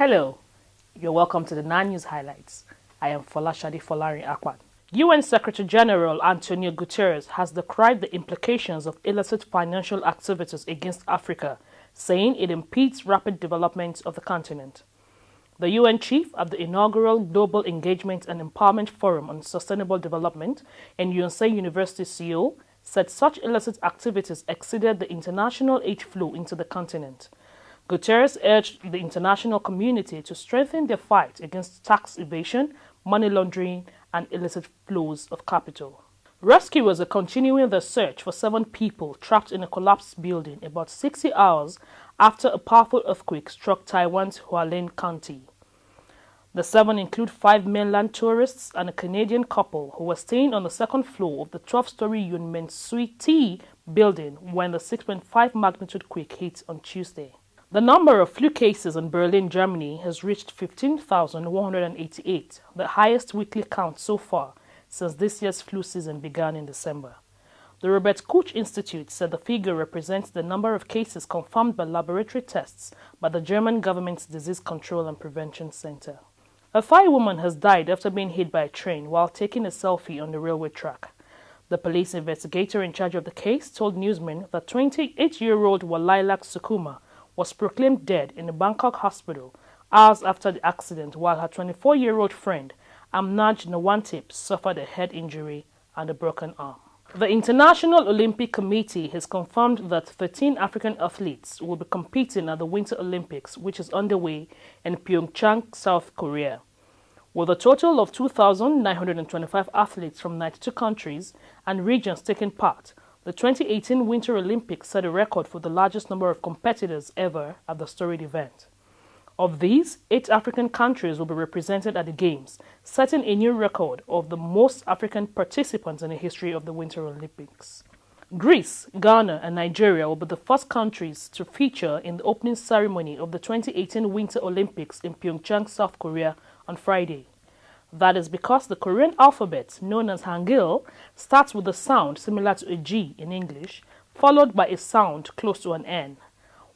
Hello, you're welcome to the 9 News Highlights. I am Folashade Folari Akpan. UN Secretary General Antonio Guterres has decried the implications of illicit financial activities against Africa, saying it impedes rapid development of the continent. The UN chief at the inaugural Global Engagement and Empowerment Forum on Sustainable Development in Yonsei University, Seoul, said such illicit activities exceeded the international aid flow into the continent. Guterres urged the international community to strengthen their fight against tax evasion, money laundering, and illicit flows of capital. Rescuers are continuing their search for 7 people trapped in a collapsed building about 60 hours after a powerful earthquake struck Taiwan's Hualien County. The 7 include 5 mainland tourists and a Canadian couple who were staying on the second floor of the 12-story Yunmen Suite T building when the 6.5 magnitude quake hit on Tuesday. The number of flu cases in Berlin, Germany has reached 15,188, the highest weekly count so far since this year's flu season began in December. The Robert Koch Institute said the figure represents the number of cases confirmed by laboratory tests by the German government's Disease Control and Prevention Center. A Thai woman has died after being hit by a train while taking a selfie on the railway track. The police investigator in charge of the case told newsmen that 28-year-old Walailak Sukuma was proclaimed dead in a Bangkok hospital hours after the accident, while her 24-year-old friend, Amnaj Nawantip, suffered a head injury and a broken arm. The International Olympic Committee has confirmed that 13 African athletes will be competing at the Winter Olympics, which is underway in Pyeongchang, South Korea. With a total of 2,925 athletes from 92 countries and regions taking part, the 2018 Winter Olympics set a record for the largest number of competitors ever at the storied event. Of these, 8 African countries will be represented at the Games, setting a new record of the most African participants in the history of the Winter Olympics. Greece, Ghana, and Nigeria will be the first countries to feature in the opening ceremony of the 2018 Winter Olympics in Pyeongchang, South Korea on Friday. That is because the Korean alphabet, known as Hangul, starts with a sound similar to a G in English, followed by a sound close to an N.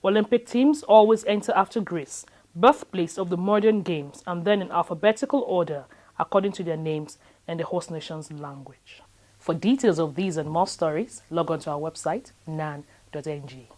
Olympic teams always enter after Greece, birthplace of the modern games, and then in alphabetical order according to their names and the host nation's language. For details of these and more stories, log on to our website, nan.ng.